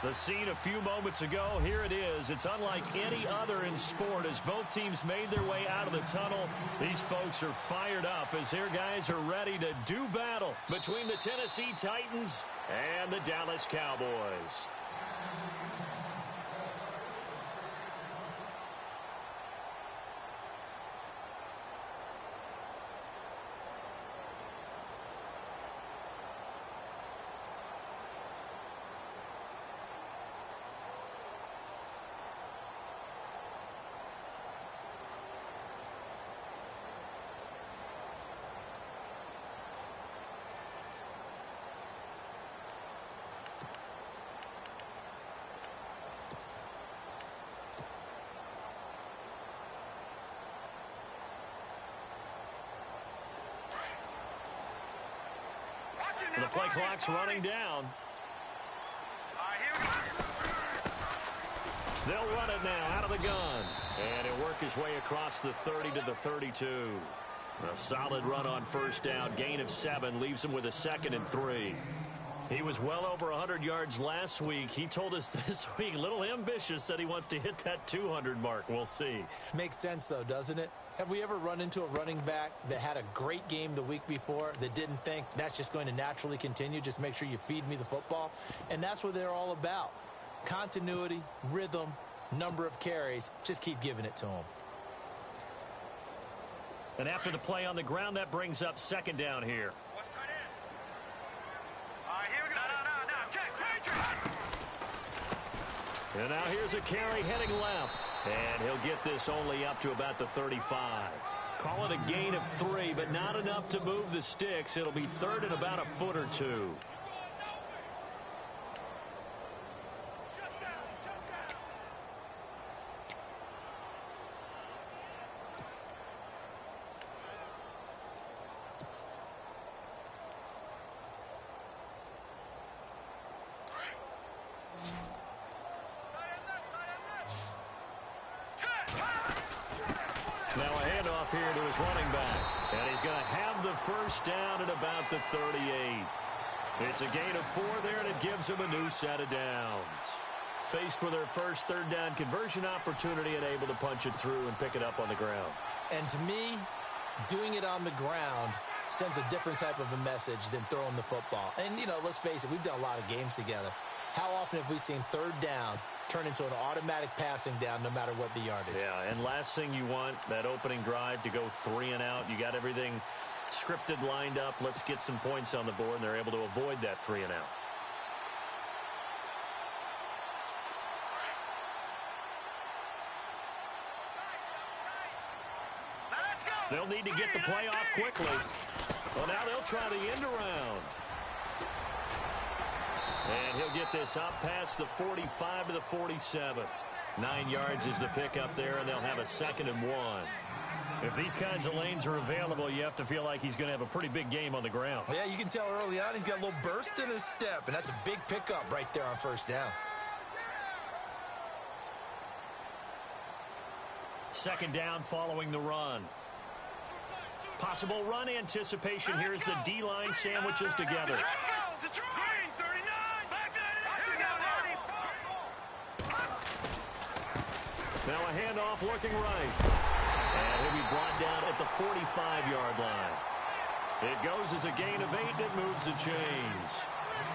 The scene a few moments ago, here it is. It's unlike any other in sport as both teams made their way out of the tunnel. These folks are fired up as their guys are ready to do battle between the Tennessee Titans and the Dallas Cowboys. The play clock's running down. They'll run it now out of the gun. And he'll work his way across the 30 to the 32. A solid run on first down. Gain of 7 leaves him with a 2nd and 3. He was well over 100 yards last week. He told us this week, a little ambitious, said he wants to hit that 200 mark. We'll see. Makes sense, though, doesn't it? Have we ever run into a running back that had a great game the week before that didn't think that's just going to naturally continue? Just make sure you feed me the football. And that's what they're all about. Continuity, rhythm, number of carries. Just keep giving it to them. And after the play on the ground, that brings up 2nd down here. And now here's a carry heading left. And he'll get this only up to about the 35. Call it a gain of 3, but not enough to move the sticks. It'll be 3rd and about a foot or 2. Now a handoff here to his running back. And he's going to have the first down at about the 38. It's a gain of 4 there, and it gives him a new set of downs. Faced with their first 3rd down conversion opportunity and able to punch it through and pick it up on the ground. And to me, doing it on the ground sends a different type of a message than throwing the football. And, you know, let's face it, we've done a lot of games together. How often have we seen 3rd down turn into an automatic passing down no matter what the yardage? Yeah, and last thing you want, that opening drive to go 3 and out. You got everything scripted, lined up. Let's get some points on the board, and they're able to avoid that 3 and out. They'll need to get the play off quickly. Well, now they'll try the end around. And he'll get this up past the 45 to the 47. 9 yards is the pickup there, and they'll have a 2nd and 1. If these kinds of lanes are available, you have to feel like he's going to have a pretty big game on the ground. Yeah, you can tell early on he's got a little burst in his step, and that's a big pickup right there on first down. 2nd down following the run. Possible run anticipation here as the D-line sandwiches together. Now a handoff looking right. And he'll be brought down at the 45-yard line. It goes as a gain of 8 that moves the chains.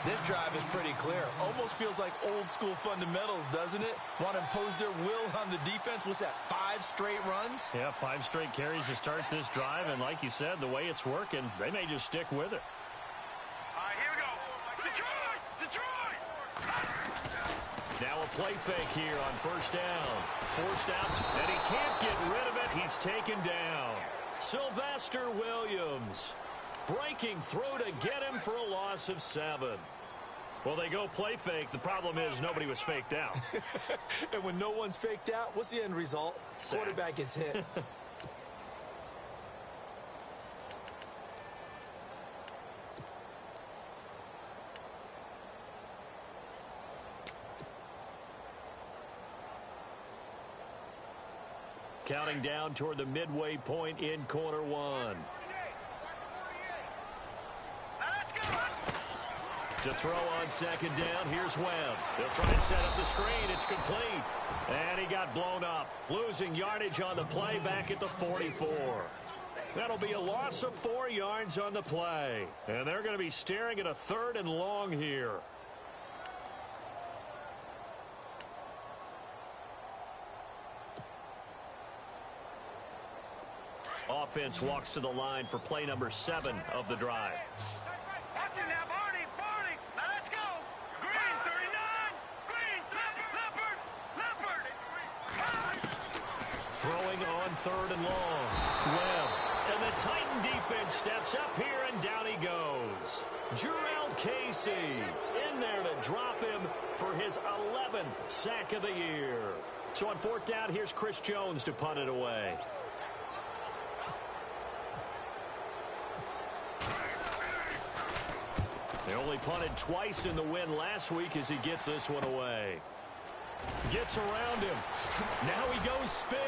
This drive is pretty clear. Almost feels like old-school fundamentals, doesn't it? Want to impose their will on the defense. What's that, 5 straight runs? Yeah, 5 straight carries to start this drive. And like you said, the way it's working, they may just stick with it. All right, here we go. Detroit! Now a play fake here on first down. Forced out, and he can't get rid of it. He's taken down. Sylvester Williams. Breaking throw to get him for a loss of 7. Well, they go play fake. The problem is nobody was faked out. And when no one's faked out, what's the end result? Sack. Quarterback gets hit. Counting down toward the midway point in quarter 1. To throw on second down, here's Webb. They'll try and set up the screen. It's complete. And he got blown up. Losing yardage on the play back at the 44. That'll be a loss of 4 yards on the play. And they're going to be staring at a 3rd and long here. Offense walks to the line for play number 7 of the drive. Watch it now, Barney. Now let's go. Green, 39. Green, Leopard. Throwing on 3rd and long. Webb. And the Titan defense steps up here, and down he goes. Jarrell Casey in there to drop him for his 11th sack of the year. So on 4th down, here's Chris Jones to punt it away. They only punted twice in the win last week as he gets this one away. Gets around him. Now he goes spin.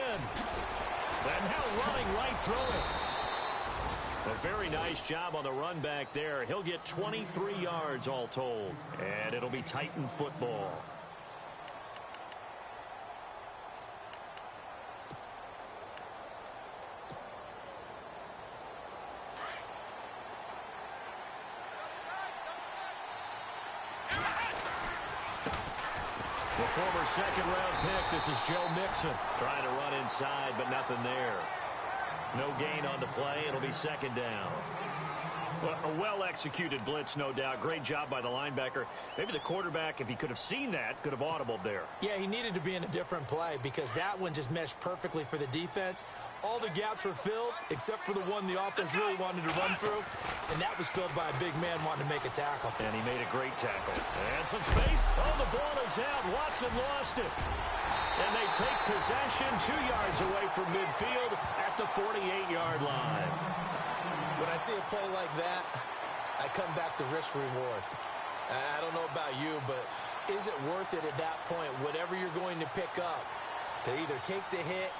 And now running right through it. A very nice job on the run back there. He'll get 23 yards all told. And it'll be Titan football. The former 2nd-round pick, this is Joe Mixon. Trying to run inside, but nothing there. No gain on the play. It'll be 2nd down. Well, a well-executed blitz, no doubt. Great job by the linebacker. Maybe the quarterback, if he could have seen that, could have audibled there. Yeah, he needed to be in a different play because that one just meshed perfectly for the defense. All the gaps were filled except for the one the offense really wanted to run through, and that was filled by a big man wanting to make a tackle. And he made a great tackle. And some space. Oh, the ball is out. Watson lost it. And they take possession 2 yards away from midfield at the 48-yard line. When I see a play like that, I come back to risk-reward. I don't know about you, but is it worth it at that point, whatever you're going to pick up, to either take the hit,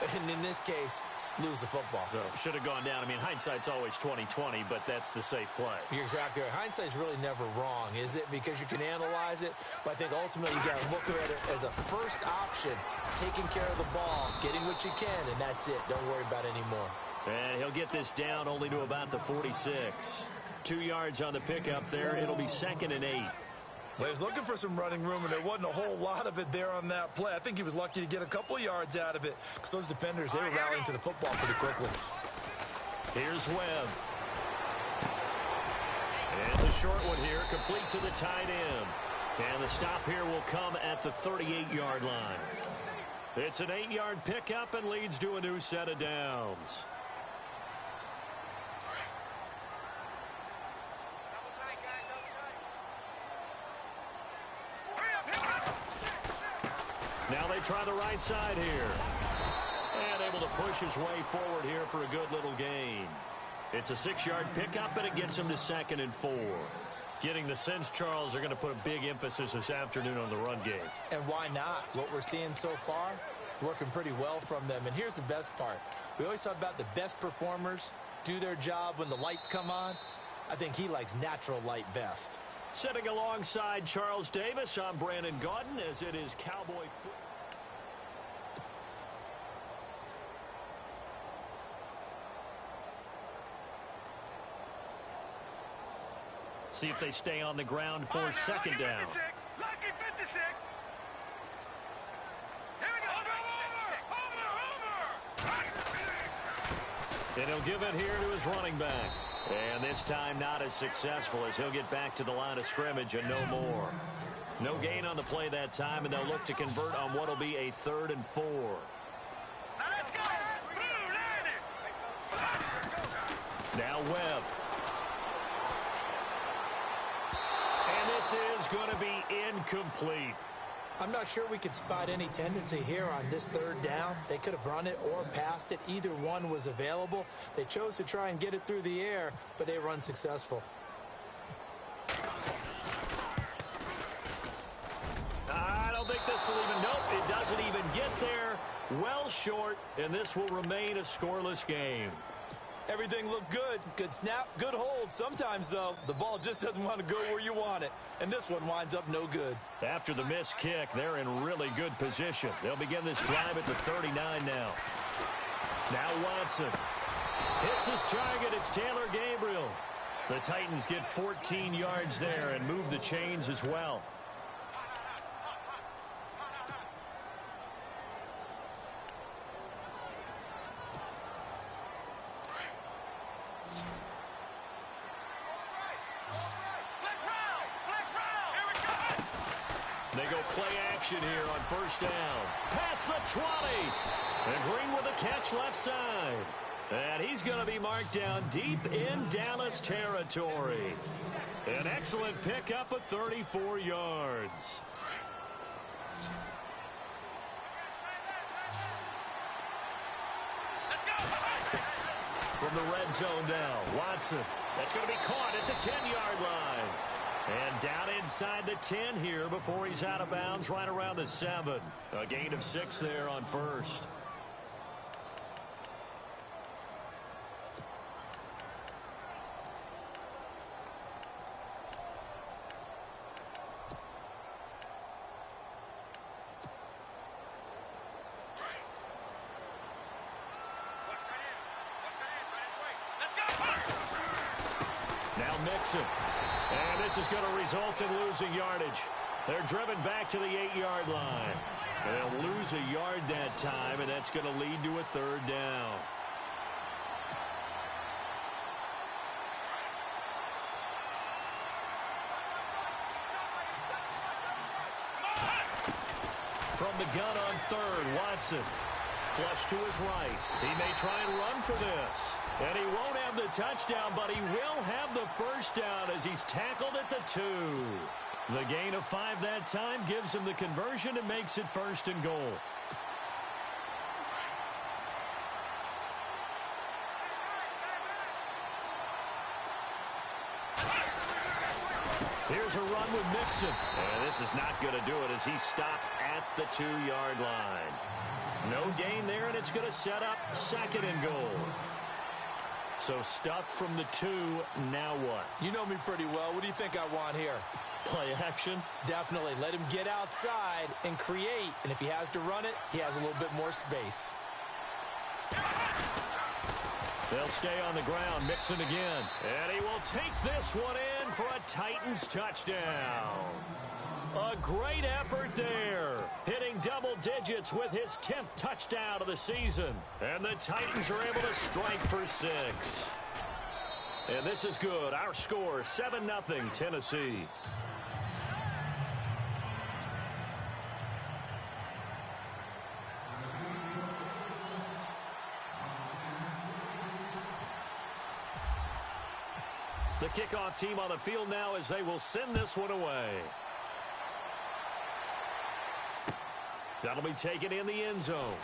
and in this case, lose the football? So should have gone down. I mean, hindsight's always 20/20, but that's the safe play. You're exactly right. Hindsight's really never wrong, is it? Because you can analyze it, but I think ultimately you got to look at it as a first option, taking care of the ball, getting what you can, and that's it. Don't worry about it anymore. And he'll get this down only to about the 46. 2 yards on the pickup there. It'll be 2nd and 8. Well, he was looking for some running room, and there wasn't a whole lot of it there on that play. I think he was lucky to get a couple of yards out of it because those defenders, they were rallying to the football pretty quickly. Here's Webb. And it's a short one here, complete to the tight end. And the stop here will come at the 38-yard line. It's an 8-yard pickup and leads to a new set of downs. Now they try the right side here. And able to push his way forward here for a good little gain. It's a 6-yard pickup, and it gets him to 2nd and 4. Getting the sense, Charles, are going to put a big emphasis this afternoon on the run game. And why not? What we're seeing so far is working pretty well from them. And here's the best part. We always talk about the best performers do their job when the lights come on. I think he likes natural light best. Sitting alongside Charles Davis, I'm Brandon Gaudin, as it is Cowboy football. See if they stay on the ground for 2nd down. Lucky 56. Here we go. Over. And he'll give it here to his running back. And this time not as successful as he'll get back to the line of scrimmage and no more. No gain on the play that time, and they'll look to convert on what will be a 3rd and 4. Now let's go. Now Webb. And this is going to be incomplete. I'm not sure we could spot any tendency here on this 3rd down. They could have run it or passed it. Either one was available. They chose to try and get it through the air, but they were unsuccessful. I don't think this will even, nope, it doesn't even get there. Well short, and this will remain a scoreless game. Everything looked good. Good snap, good hold. Sometimes, though, the ball just doesn't want to go where you want it. And this one winds up no good. After the missed kick, they're in really good position. They'll begin this drive at the 39 now. Now Watson hits his target. It's Taylor Gabriel. The Titans get 14 yards there and move the chains as well. They go play action here on first down. Past the 20. And Green with a catch left side. And he's going to be marked down deep in Dallas territory. An excellent pickup of 34 yards. From the red zone now, Watson. That's going to be caught at the 10-yard line. And down inside the 10 here before he's out of bounds right around the 7. A gain of 6 there on first. Now Mixon. And this is going to result in losing yardage. They're driven back to the 8-yard line. They'll lose a yard that time, and that's going to lead to a third down. From the gun on third, Watson. Flush to his right. He may try and run for this. And he won't have the touchdown, but he will have the first down as he's tackled at the 2. The gain of 5 that time gives him the conversion and makes it first and goal. Here's a run with Mixon. And this is not going to do it as he's stopped at the 2-yard line. No gain there, and it's going to set up second and goal. So stuffed from the 2, now what? You know me pretty well. What do you think I want here? Play action? Definitely. Let him get outside and create. And if he has to run it, he has a little bit more space. They'll stay on the ground. Mixon again. And he will take this one in for a Titans touchdown. A great effort there. Hitting double digits with his 10th touchdown of the season. And the Titans are able to strike for 6. And this is good. Our score, 7-0 Tennessee. The kickoff team on the field now as they will send this one away. That'll be taken in the end zone.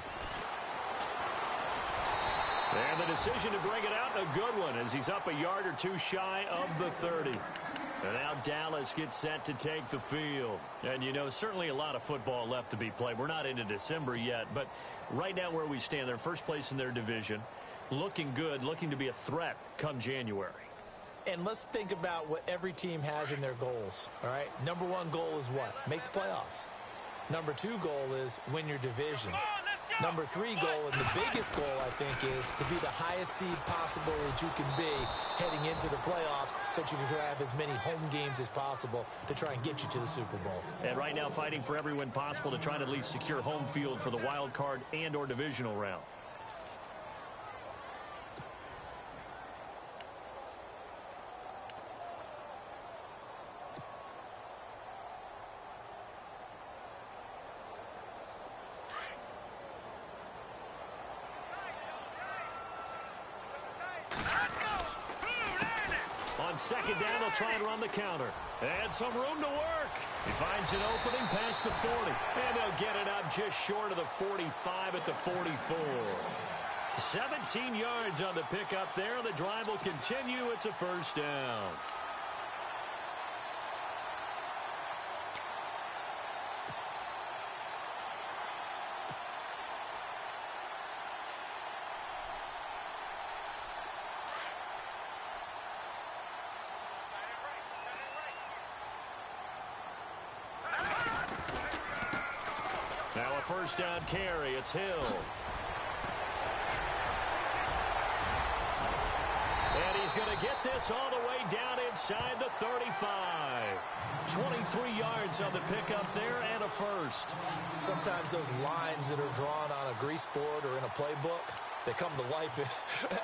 And the decision to bring it out, a good one, as he's up a yard or 2 shy of the 30. And now Dallas gets set to take the field. And, you know, certainly a lot of football left to be played. We're not into December yet, but right now where we stand, they're first place in their division. Looking good, looking to be a threat come January. And let's think about what every team has in their goals, all right? Number 1 goal is what? Make the playoffs. Number 2 goal is win your division. Number 3 goal, and the biggest goal, I think, is to be the highest seed possible that you can be heading into the playoffs so that you can have as many home games as possible to try and get you to the Super Bowl. And right now fighting for every win possible to try to at least secure home field for the wild card and or divisional round. On second down, they'll try and run the counter. And some room to work. He finds an opening past the 40. And they'll get it up just short of the 45 at the 44. 17 yards on the pickup there. The drive will continue. It's a first down. first down carry. It's Hill. And he's going to get this all the way down inside the 35. 23 yards on the pickup there and a first. Sometimes those lines that are drawn on a grease board or in a playbook, they come to life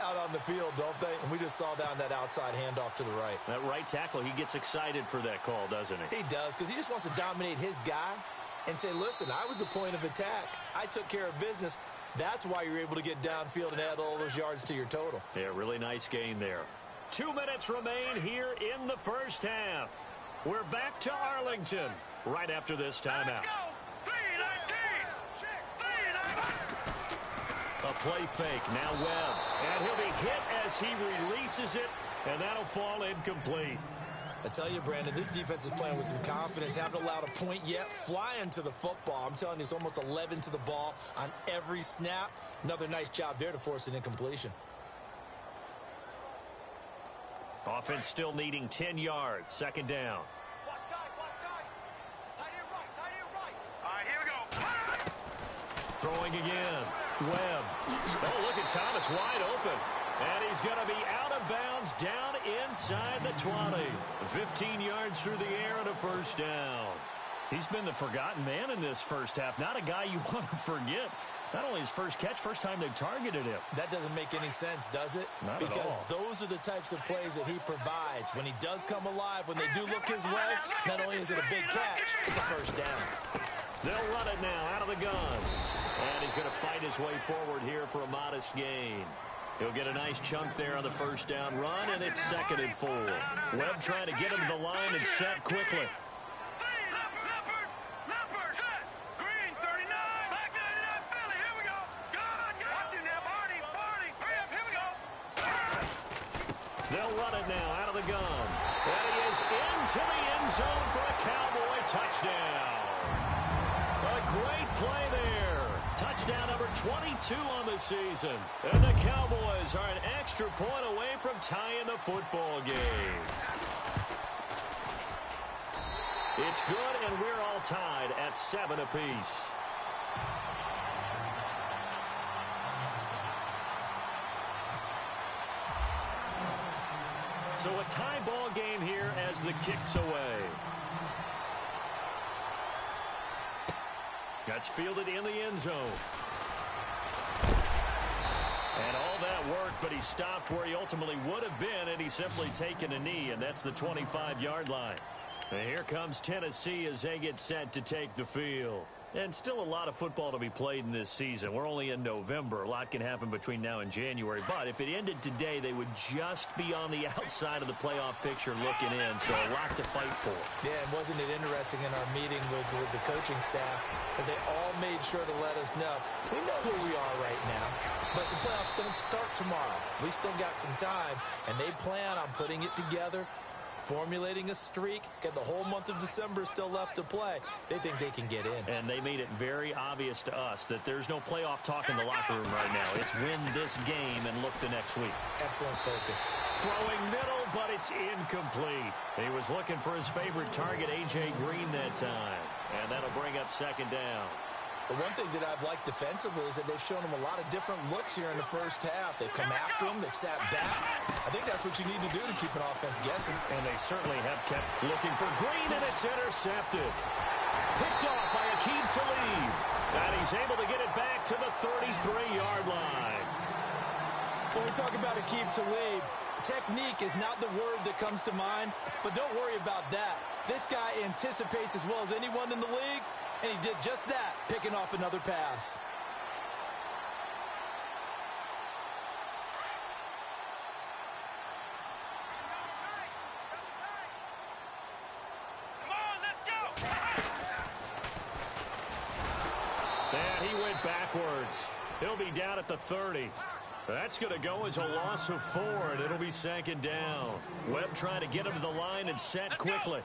out on the field, don't they? And we just saw down that outside handoff to the right. That right tackle, he gets excited for that call, doesn't he? He does, because he just wants to dominate his guy and say, listen, I was the point of attack. I took care of business. That's why you're able to get downfield and add all those yards to your total. Yeah, really nice gain there. 2 minutes remain here in the first half. We're back to Arlington right after this timeout. Let's go. 3-19. A play fake, now Webb. And he'll be hit as he releases it, and that'll fall incomplete. I tell you, Brandon, this defense is playing with some confidence. Haven't allowed a point yet. Flying to the football. I'm telling you, it's almost 11 to the ball on every snap. Another nice job there to force an incompletion. Offense still needing 10 yards. Second down. Watch tight. Tight end right. All right, here we go. Throwing again. Webb. Oh, look at Thomas wide open. And he's going to be out of bounds down inside the 20. 15 yards through the air and a first down. He's been the forgotten man in this first half. Not a guy you want to forget. Not only his first catch, first time they've targeted him. That doesn't make any sense, does it? Not because at all. Those are the types of plays that he provides. When he does come alive, when they do look his way, not only is it a big catch, it's a first down. They'll run it now out of the gun. And he's going to fight his way forward here for a modest gain. He'll get a nice chunk there on the first down run, and it's 2nd and 4. Webb trying to get him to the line and set quickly. Leopard, set. Green, 39. Back 99, Philly, here we go. Good. Watch it now, Barney. Hurry up, here we go. They'll run it now out of the gun. And he is into the end zone for a Cowboy touchdown. A great play there. Touchdown number 22 on the season. And the Cowboys are an extra point away from tying the football game. It's good, and we're all tied at 7 apiece. So a tie ball game here as the kick's away. That's fielded in the end zone. And all that worked, but he stopped where he ultimately would have been, and he's simply taken a knee, and that's the 25-yard line. And here comes Tennessee as they get set to take the field. And still a lot of football to be played in this season. We're only in November. A lot can happen between now and January. But if it ended today, they would just be on the outside of the playoff picture looking in. So a lot to fight for. Yeah, and wasn't it interesting in our meeting with the coaching staff that they all made sure to let us know, we know who we are right now, but the playoffs don't start tomorrow. We still got some time, and they plan on putting it together, formulating a streak, and the whole month of December is still left to play. They think they can get in. And they made it very obvious to us that there's no playoff talk in the locker room right now. It's win this game and look to next week. Excellent focus. Throwing middle, but it's incomplete. He was looking for his favorite target, A.J. Green, that time. And that'll bring up second down. The one thing that I've liked defensively is that they've shown him a lot of different looks here in the first half. They've come after him. They've sat back. I think that's what you need to do to keep an offense guessing. And they certainly have kept looking for Green, and it's intercepted. Picked off by Aqib Talib. And he's able to get it back to the 33-yard line. When we talk about Aqib Talib, technique is not the word that comes to mind, but don't worry about that. This guy anticipates as well as anyone in the league, and he did just that, picking off another pass. Come on, let's go. And he went backwards. He'll be down at the 30. That's going to go as a loss of 4, and it'll be second down. Webb trying to get him to the line and set quickly.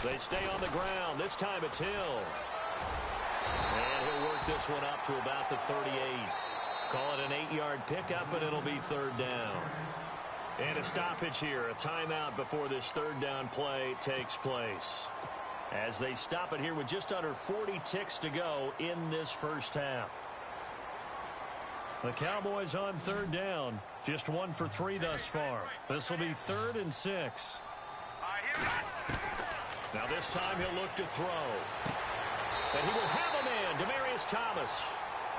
They stay on the ground. This time it's Hill. And he'll work this one up to about the 38. Call it an 8-yard pickup, and it'll be third down. And a stoppage here, a timeout before this third down play takes place. as they stop it here with just under 40 ticks to go in this first half. The Cowboys on third down. Just 1 for 3 thus far. This will be 3rd and 6. Now this time he'll look to throw. And he will have a man, Demaryius Thomas.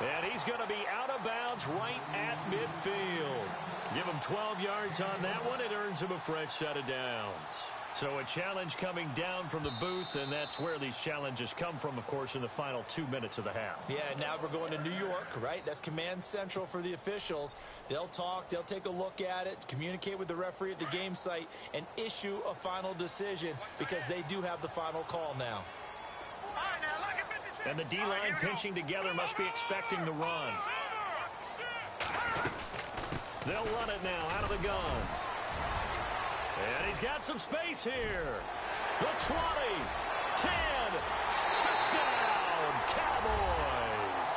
And he's going to be out of bounds right at midfield. Give him 12 yards on that one. It earns him a fresh set of downs. So a challenge coming down from the booth, and that's where these challenges come from, of course, in the final 2 minutes of the half. Yeah, now we're going to New York, right? That's command central for the officials. They'll talk, they'll take a look at it, communicate with the referee at the game site, and issue a final decision because they do have the final call now. And the D-line pinching together must be expecting the run. They'll run it now out of the gun. And he's got some space here. The 20, 10, touchdown, Cowboys.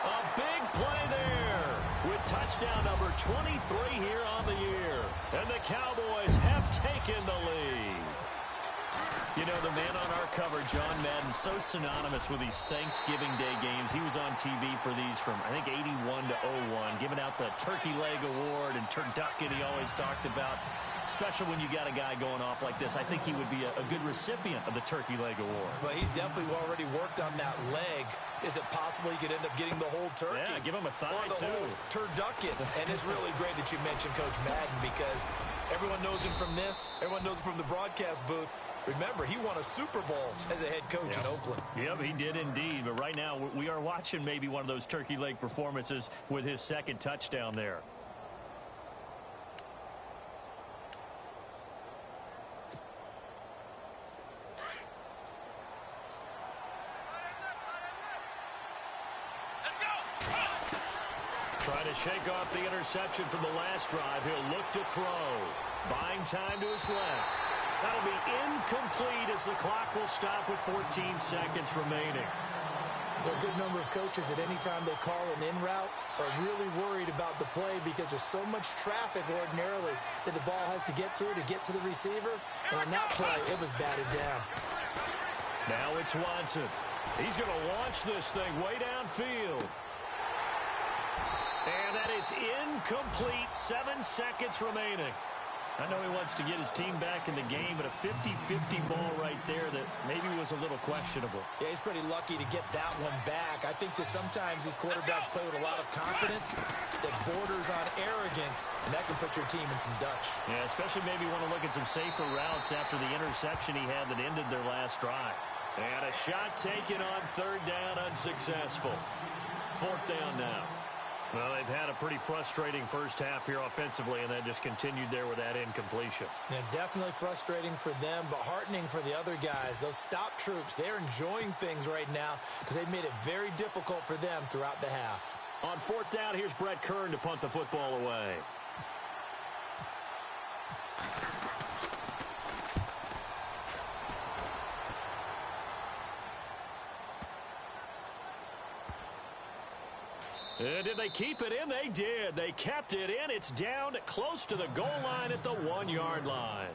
A big play there with touchdown number 23 here on the year. And the Cowboys have taken the lead. You know, the man on our cover, John Madden, so synonymous with these Thanksgiving Day games. He was on TV for these from, I think, 81 to 01, giving out the Turkey Leg Award and Turducken he always talked about. Especially when you got a guy going off like this. I think he would be a good recipient of the Turkey Leg Award. Well, he's definitely already worked on that leg. Is it possible he could end up getting the whole turkey? Yeah, give him a thigh, or the whole turducken. And it's really great that you mentioned Coach Madden because everyone knows him from this. Everyone knows him from the broadcast booth. Remember, he won a Super Bowl as a head coach in Oakland. Yep, he did indeed. But right now, we are watching maybe one of those turkey leg performances with his second touchdown there. Trying to shake off the interception from the last drive. He'll look to throw. Buying time to his left. That'll be incomplete as the clock will stop with 14 seconds remaining. There are a good number of coaches at any time they call an in route are really worried about the play because there's so much traffic ordinarily that the ball has to get to the receiver. And on that play, it was batted down. Now it's Watson. He's going to launch this thing way downfield. And that is incomplete. 7 seconds remaining. I know he wants to get his team back in the game, but a 50-50 ball right there that maybe was a little questionable. Yeah, he's pretty lucky to get that one back. I think that sometimes these quarterbacks play with a lot of confidence that borders on arrogance, and that can put your team in some Dutch. Yeah, especially maybe want to look at some safer routes after the interception he had that ended their last drive. And a shot taken on third down, unsuccessful. Fourth down now. Well, they've had a pretty frustrating first half here offensively, and then just continued there with that incompletion. Yeah, definitely frustrating for them, but heartening for the other guys. Those stop troops, they're enjoying things right now because they've made it very difficult for them throughout the half. On fourth down, here's Brett Kern to punt the football away. Did they keep it in? They did. They kept it in. It's down close to the goal line at the 1-yard line.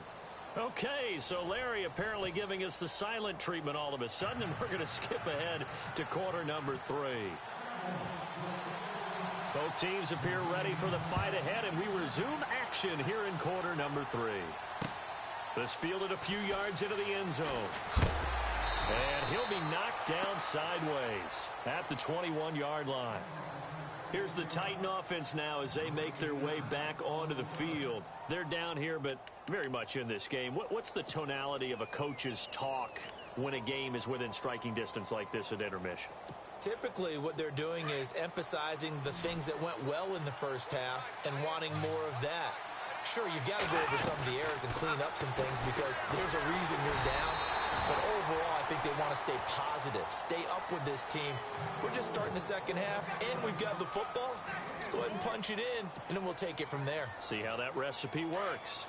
Okay, so Larry apparently giving us the silent treatment all of a sudden, and we're going to skip ahead to quarter number 3. Both teams appear ready for the fight ahead, and we resume action here in quarter number 3. This fielded a few yards into the end zone. And he'll be knocked down sideways at the 21-yard line. Here's the Titan offense now as they make their way back onto the field. They're down here, but very much in this game. What's the tonality of a coach's talk when a game is within striking distance like this at intermission? Typically, what they're doing is emphasizing the things that went well in the first half and wanting more of that. Sure, you've got to go over some of the errors and clean up some things because there's a reason you're down. But overall, I think they want to stay positive, stay up with this team. We're just starting the second half, and we've got the football. Let's go ahead and punch it in, and then we'll take it from there. See how that recipe works.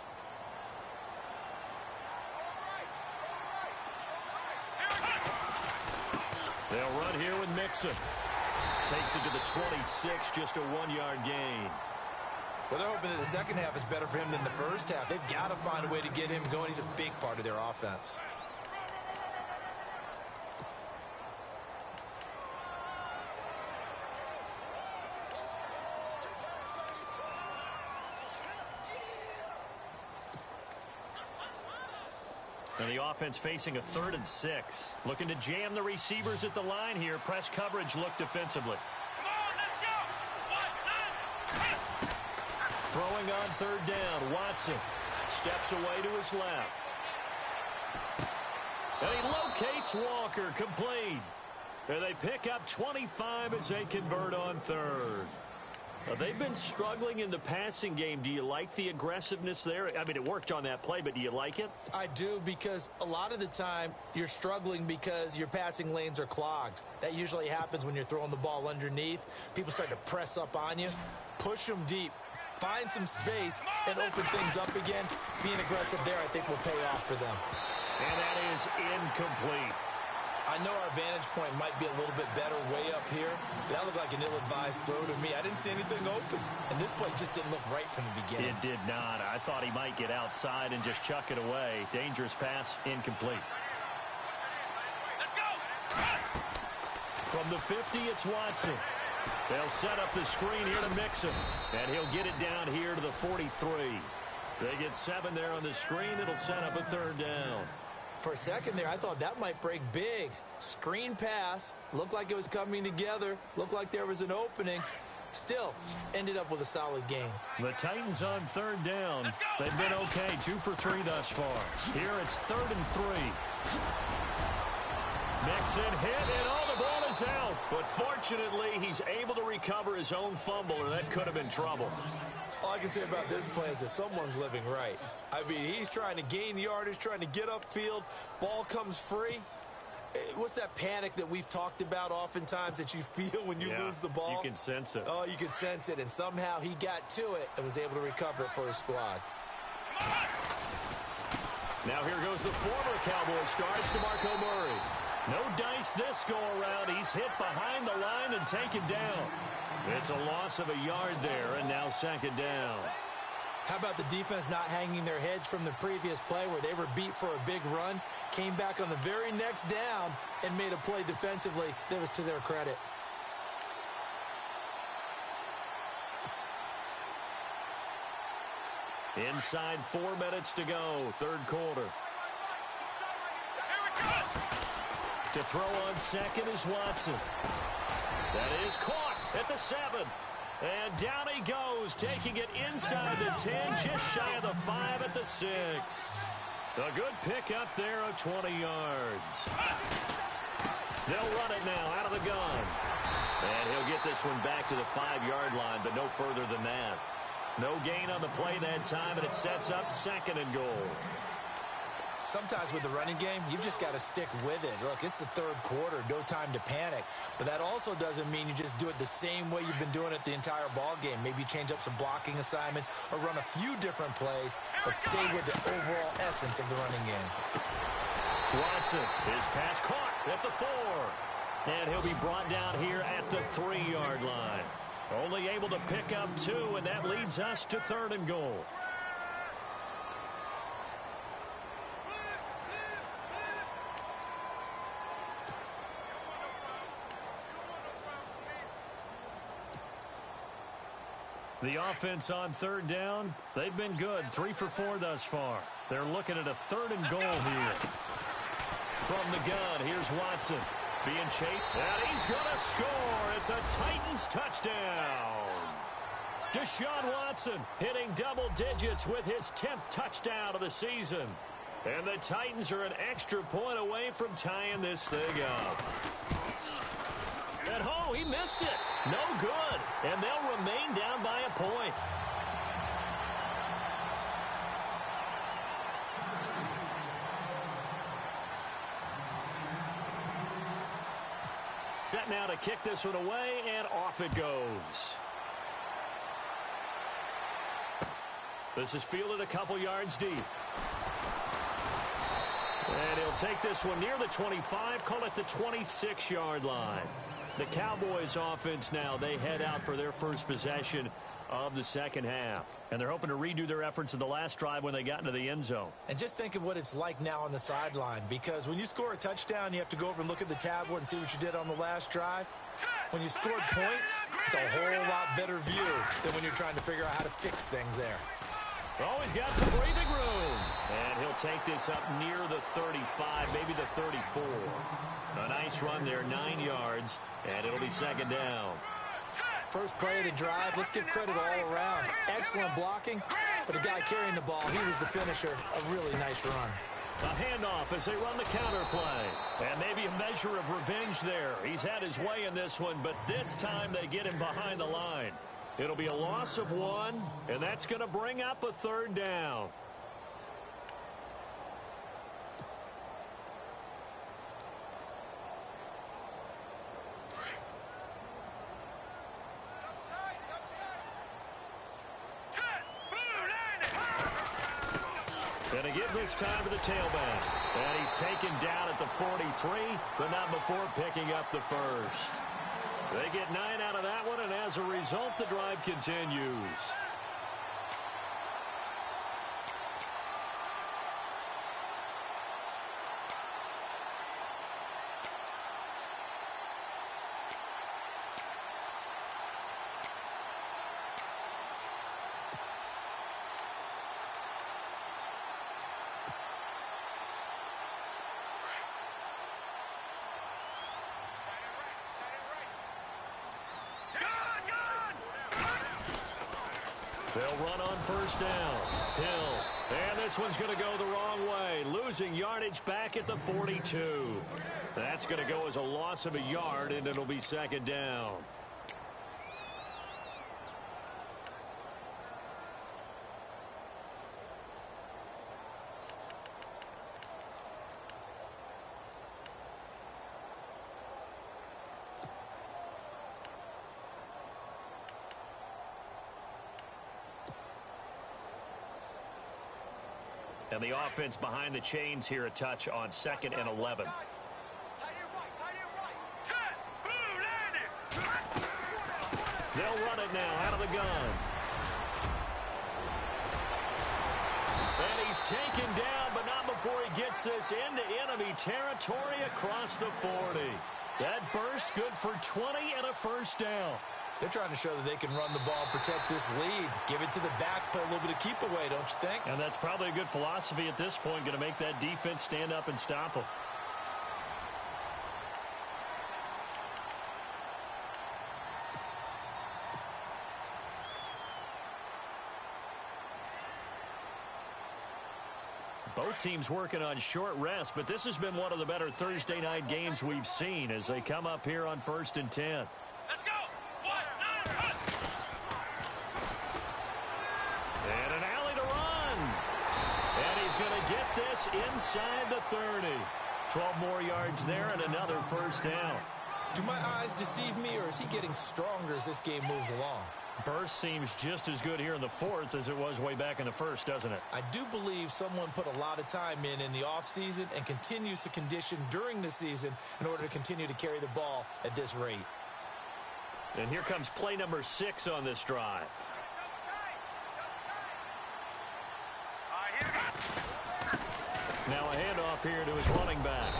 They'll run here with Mixon. Takes it to the 26, just a 1-yard gain. Well, they're hoping that the second half is better for him than the first half. They've got to find a way to get him going. He's a big part of their offense. And the offense facing a 3rd and 6. Looking to jam the receivers at the line here. Press coverage look defensively. Come on, let's go. Throwing on 3rd down. Watson steps away to his left. And he locates Walker, complete. And they pick up 25 as they convert on 3rd. They've been struggling in the passing game. Do you like the aggressiveness there? I mean, it worked on that play, but do you like it? I do, because a lot of the time you're struggling because your passing lanes are clogged. That usually happens when you're throwing the ball underneath. People start to press up on you. Push them deep. Find some space and open things up again. Being aggressive there, I think, will pay off for them. And that is incomplete. I know our vantage point might be a little bit better way up here, but that looked like an ill-advised throw to me. I didn't see anything open, and this play just didn't look right from the beginning. It did not. I thought he might get outside and just chuck it away. Dangerous pass, incomplete. Let's go. From the 50, it's Watson. They'll set up the screen here to mix him, and he'll get it down here to the 43. They get 7 there on the screen. It'll set up a 3rd down. For a second there, I thought that might break big. Screen pass. Looked like it was coming together. Looked like there was an opening. Still, ended up with a solid game. The Titans on 3rd down. They've been okay, 2 for 3 thus far. Here it's 3rd and 3. Mixon hit, and all the ball is out. But fortunately, he's able to recover his own fumble, or that could have been trouble. All I can say about this play is that someone's living right. I mean, he's trying to gain yardage, trying to get upfield. Ball comes free. What's that panic that we've talked about oftentimes that you feel when you lose the ball? You can sense it. Oh, you can sense it. And somehow he got to it and was able to recover it for his squad. Now here goes the former Cowboy starts, DeMarco Murray. No dice this go-around. He's hit behind the line and taken down. It's a loss of a yard there, and now 2nd down. How about the defense not hanging their heads from the previous play where they were beat for a big run, came back on the very next down and made a play defensively that was to their credit. Inside 4 minutes to go, 3rd quarter. To throw on 2nd is Watson. That is caught at the 7. And down he goes, taking it inside the 10, just shy of the 5 at the 6. A good pick up there of 20 yards. They'll run it now out of the gun. And he'll get this one back to the 5-yard line, but no further than that. No gain on the play that time, and it sets up 2nd and goal. Sometimes with the running game, you've just got to stick with it. Look, it's the 3rd quarter, no time to panic. But that also doesn't mean you just do it the same way you've been doing it the entire ball game. Maybe change up some blocking assignments or run a few different plays, but stay with the overall essence of the running game. Watson, his pass caught at the 4. And he'll be brought down here at the 3-yard line. Only able to pick up 2, and that leads us to 3rd and goal. The offense on 3rd down, they've been good. 3 for 4 thus far. They're looking at a 3rd and goal here. From the gun, here's Watson. Being chased, and he's going to score. It's a Titans touchdown. Deshaun Watson hitting double digits with his 10th touchdown of the season. And the Titans are an extra point away from tying this thing up. And oh, he missed it. No good. And they'll remain down by a point. Set now to kick this one away, and off it goes. This is fielded a couple yards deep. And he'll take this one near the 25, call it the 26-yard line. The Cowboys offense now, they head out for their first possession of the 2nd half. And they're hoping to redo their efforts in the last drive when they got into the end zone. And just think of what it's like now on the sideline, because when you score a touchdown, you have to go over and look at the tablet and see what you did on the last drive. When you scored points, it's a whole lot better view than when you're trying to figure out how to fix things there. Oh, he's got some breathing room. And he'll take this up near the 35, maybe the 34. A nice run there, 9 yards, and it'll be second down. First play of the drive, let's give credit all around. Excellent blocking, but the guy carrying the ball, he was the finisher. A really nice run. A handoff as they run the counter play. And maybe a measure of revenge there. He's had his way in this one, but this time they get him behind the line. It'll be a loss of 1, and that's going to bring up a third down. Going to give this time to the tailback. And he's taken down at the 43, but not before picking up the first. They get 9 out of that one, and as a result, the drive continues. They'll run on first down. Hill. And this one's going to go the wrong way. Losing yardage back at the 42. That's going to go as a loss of a yard, and it'll be second down. And the offense behind the chains here a touch on 2nd and 11. They'll run it now out of the gun. And he's taken down, but not before he gets this into enemy territory across the 40. That burst good for 20 and a first down. They're trying to show that they can run the ball and protect this lead. Give it to the backs, play a little bit of keep away, don't you think? And that's probably a good philosophy at this point, going to make that defense stand up and stop them. Both teams working on short rest, but this has been one of the better Thursday night games we've seen as they come up here on 1st and 10. Let's go. And an alley to run. And he's going to get this inside the 30. 12 more yards there and another first down. Do my eyes deceive me, or is he getting stronger as this game moves along? Burst seems just as good here in the 4th as it was way back in the 1st, doesn't it? I do believe someone put a lot of time in the offseason and continues to condition during the season in order to continue to carry the ball at this rate. And here comes play number 6 on this drive. Now a handoff here to his running back.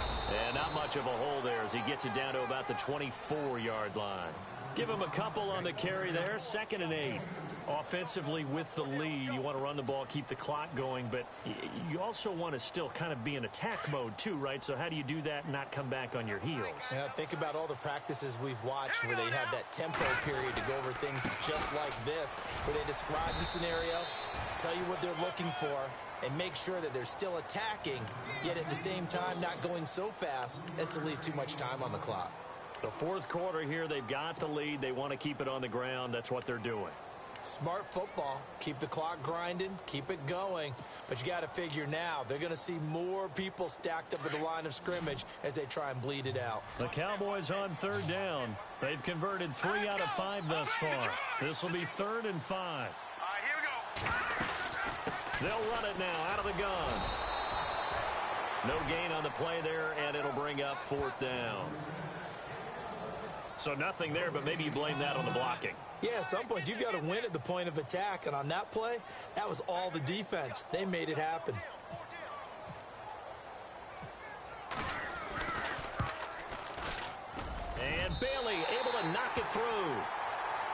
And not much of a hole there as he gets it down to about the 24-yard line. Give him a couple on the carry there. 2nd and 8. Offensively with the lead, you want to run the ball, keep the clock going, but you also want to still kind of be in attack mode too, right? So how do you do that and not come back on your heels? Yeah, think about all the practices we've watched where they have that tempo period to go over things just like this, where they describe the scenario, tell you what they're looking for, and make sure that they're still attacking, yet at the same time not going so fast as to leave too much time on the clock. The 4th quarter here, they've got the lead. They want to keep it on the ground. That's what they're doing. Smart football. Keep the clock grinding. Keep it going. But you got to figure now, they're going to see more people stacked up at the line of scrimmage as they try and bleed it out. The Cowboys on 3rd down. They've converted 3 out of 5 thus far. This will be 3rd and 5. All right, here we go. They'll run it now out of the gun. No gain on the play there, and it'll bring up 4th down. So nothing there, but maybe you blame that on the blocking. Yeah, at some point, you've got to win at the point of attack. And on that play, that was all the defense. They made it happen. And Bailey able to knock it through.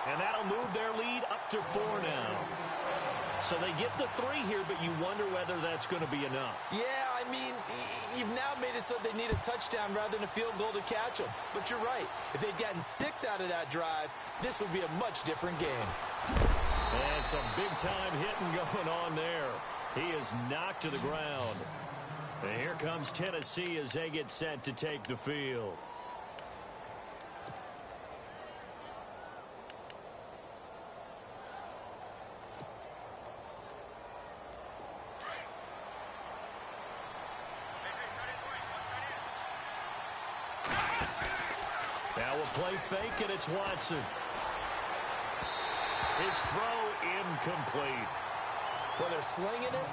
And that'll move their lead up to 4 now. So they get the 3 here, but you wonder whether that's going to be enough. Yeah, I mean, you've now made it so they need a touchdown rather than a field goal to catch them. But you're right. If they'd gotten 6 out of that drive, this would be a much different game. And some big-time hitting going on there. He is knocked to the ground. And here comes Tennessee as they get set to take the field. Now a play fake, and it's Watson. His throw incomplete. Well, they're slinging it,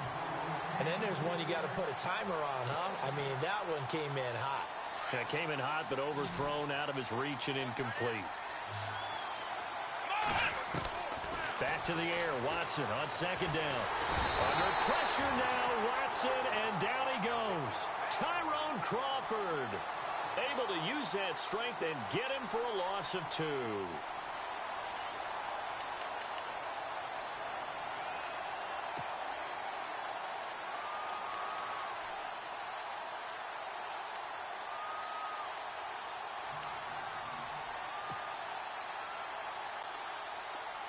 and then there's one you got to put a timer on, huh? I mean, that one came in hot. Yeah, came in hot, but overthrown out of his reach and incomplete. Back to the air, Watson on second down. Under pressure now, Watson, and down he goes. Tyrone Crawford able to use that strength and get him for a loss of 2.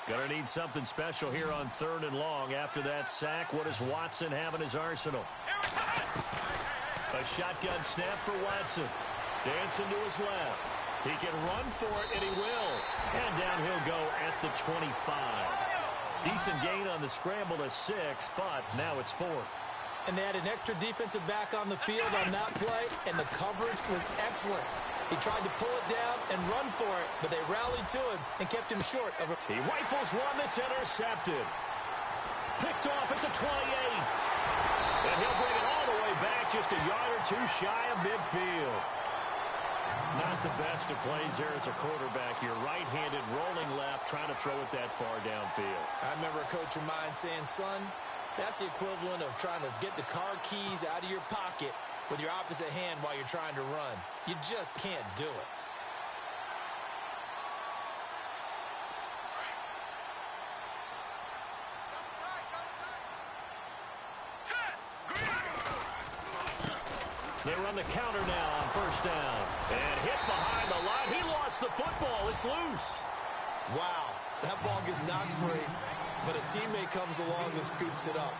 Gonna need something special here on 3rd and long. After that sack, what does Watson have in his arsenal? A shotgun snap for Watson. Dancing to his left. He can run for it, and he will. And down he'll go at the 25. Decent gain on the scramble to 6, but now it's 4th. And they had an extra defensive back on the field on that play, and the coverage was excellent. He tried to pull it down and run for it, but they rallied to him and kept him short of a... He rifles one that's intercepted. Picked off at the 28. And he'll bring it all the way back, just a yard or 2 shy of midfield. Not the best of plays there as a quarterback. You're right-handed, rolling left, trying to throw it that far downfield. I remember a coach of mine saying, son, that's the equivalent of trying to get the car keys out of your pocket with your opposite hand while you're trying to run. You just can't do it. They run the counter now on 1st down. And hit behind the line. He lost the football. It's loose. Wow, that ball gets knocked free, but a teammate comes along and scoops it up.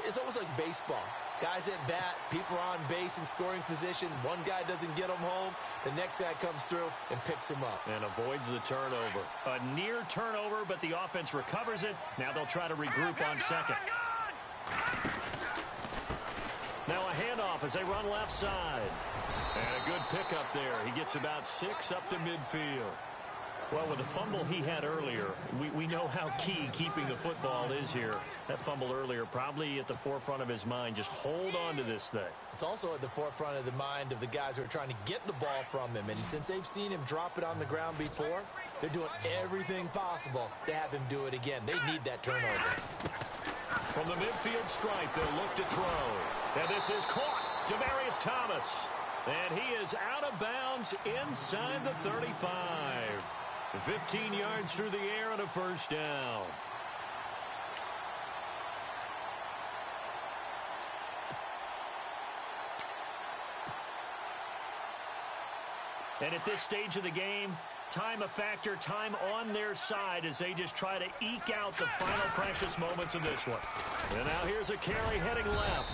It's almost like baseball. Guys at bat, people are on base in scoring position. One guy doesn't get him home. The next guy comes through and picks him up. And avoids the turnover. A near turnover, but the offense recovers it. Now they'll try to regroup on 2nd. Now a handoff as they run left side. And a good pickup there. He gets about 6 up to midfield. Well, with the fumble he had earlier, we know how key keeping the football is here. That fumble earlier probably at the forefront of his mind. Just hold on to this thing. It's also at the forefront of the mind of the guys who are trying to get the ball from him. And since they've seen him drop it on the ground before, they're doing everything possible to have him do it again. They need that turnover. From the midfield stripe, they'll look to throw. And this is caught. Demaryius Thomas. And he is out of bounds inside the 35. 15 yards through the air and a 1st down. And at this stage of the game, time a factor, time on their side as they just try to eke out the final precious moments of this one. And now here's a carry heading left.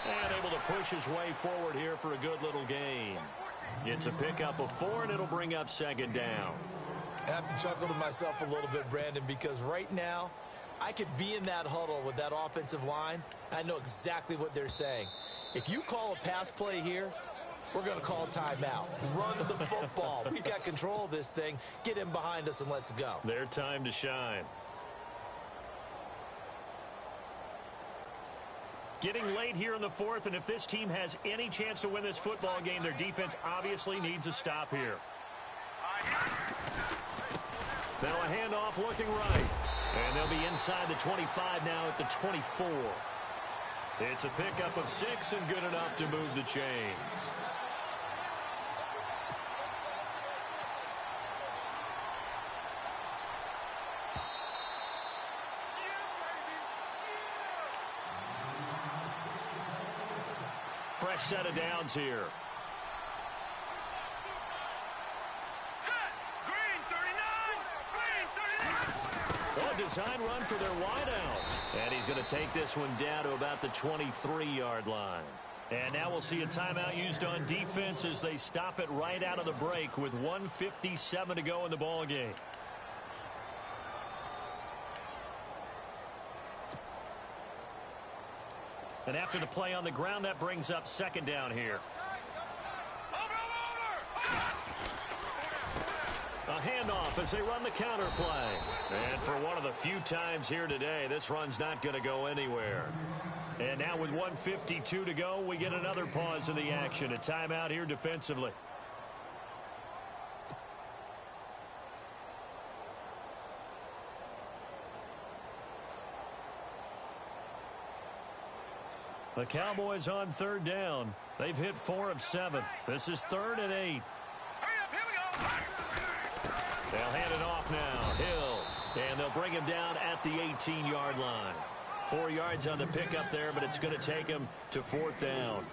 And able to push his way forward here for a good little gain. It's a pickup of 4, and it'll bring up 2nd down. I have to chuckle to myself a little bit, Brandon, because right now I could be in that huddle with that offensive line, and I know exactly what they're saying. If you call a pass play here, we're going to call timeout. Run the football. We've got control of this thing. Get him behind us and let's go. Their time to shine. Getting late here in the 4th, and if this team has any chance to win this football game, their defense obviously needs a stop here. Now a handoff looking right. And they'll be inside the 25 now at the 24. It's a pickup of 6 and good enough to move the chains. fresh set of downs here. Set. Green 39. Green 39. Oh, a design run for their wideout. And he's going to take this one down to about the 23-yard line. And now we'll see a timeout used on defense as they stop it right out of the break with 1:57 to go in the ball game. And after the play on the ground, that brings up second down here. A handoff as they run the counter play. And for one of the few times here today, this run's not going to go anywhere. And now with 1:52 to go, we get another pause in the action. A timeout here defensively. The Cowboys on third down. They've hit 4 of 7. This is 3rd and 8. Hurry up, here we go. They'll hand it off now. Hill. And they'll bring him down at the 18-yard line. 4 yards on the pickup there, but it's going to take him to 4th down.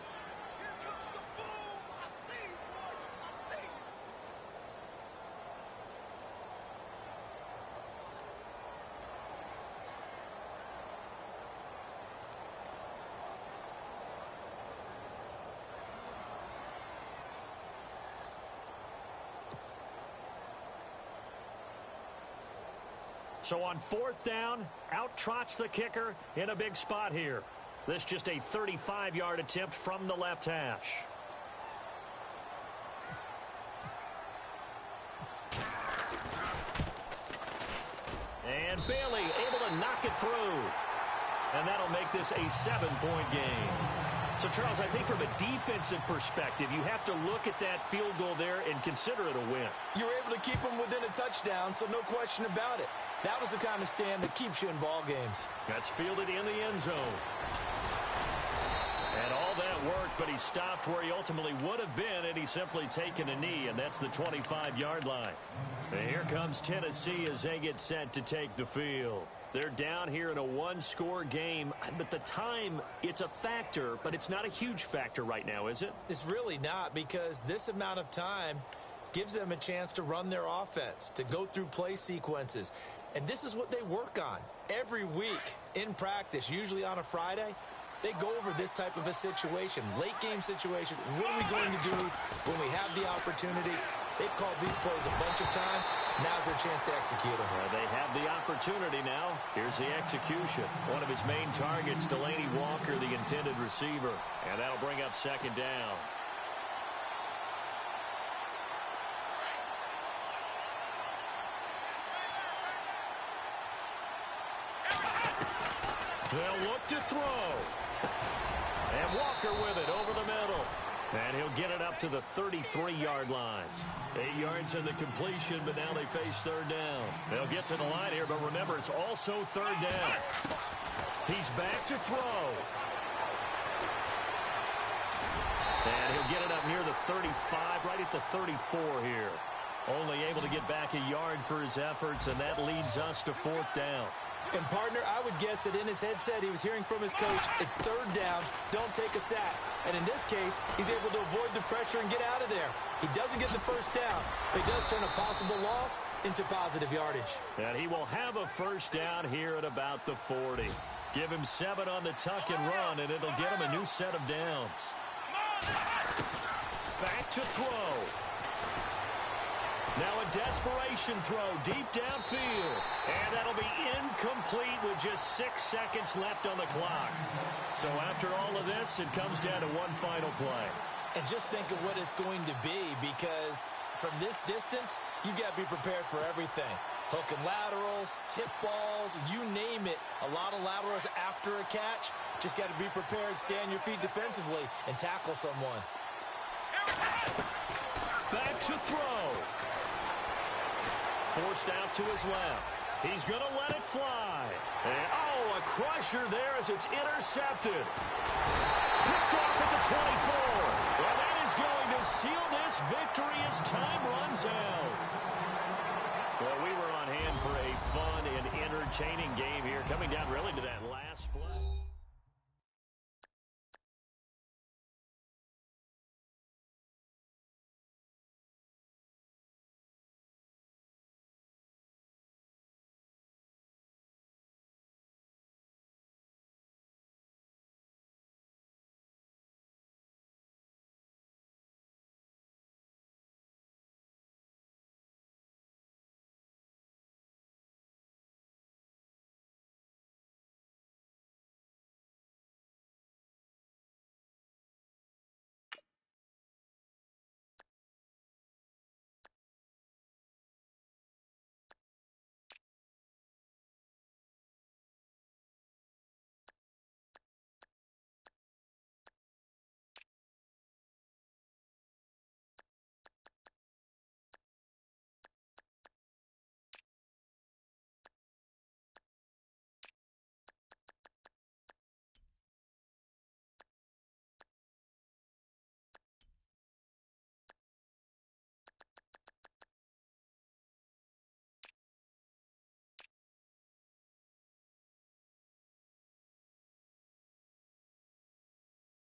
So on 4th down, out trots the kicker in a big spot here. This just a 35-yard attempt from the left hash. And Bailey able to knock it through. And that'll make this a 7-point game. So, Charles, I think from a defensive perspective, you have to look at that field goal there and consider it a win. You were able to keep them within a touchdown, so no question about it. That was the kind of stand that keeps you in ball games. That's fielded in the end zone. And all that worked, but he stopped where he ultimately would have been, and he's simply taken a knee, and that's the 25-yard line. And here comes Tennessee as they get set to take the field. They're down here in a one-score game, but the time, it's a factor, but it's not a huge factor right now, is it? It's really not, because this amount of time gives them a chance to run their offense, to go through play sequences. And this is what they work on every week in practice, usually on a Friday. They go over this type of a situation, late-game situation. What are we going to do when we have the opportunity? They've called these plays a bunch of times. Now's their chance to execute them. They have the opportunity now. Here's the execution. One of his main targets, Delaney Walker, the intended receiver. And that'll bring up second down. They'll look to throw. And Walker with it over the middle. And he'll get it up to the 33-yard line. 8 yards in the completion, but now they face third down. They'll get to the line here, but remember, it's also third down. He's back to throw. And he'll get it up near the 35, right at the 34 here. Only able to get back a yard for his efforts, and that leads us to fourth down. And, partner, I would guess that in his headset he was hearing from his coach, it's third down, don't take a sack. And in this case, he's able to avoid the pressure and get out of there. He doesn't get the first down, but he does turn a possible loss into positive yardage. And he will have a first down here at about the 40. Give him 7 on the tuck and run, and it'll get him a new set of downs. Back to throw. Now a desperation throw deep downfield. And that'll be incomplete with just 6 seconds left on the clock. So after all of this, it comes down to one final play. And just think of what it's going to be, because from this distance, you've got to be prepared for everything. Hook and laterals, tip balls, you name it. A lot of laterals after a catch. Just got to be prepared, stay on your feet defensively, and tackle someone. Back to throw. Forced out to his left. He's going to let it fly. And, a crusher there as it's intercepted. Picked off at the 24. Well, that is going to seal this victory as time runs out. Well, we were on hand for a fun and entertaining game here, coming down really to that last play.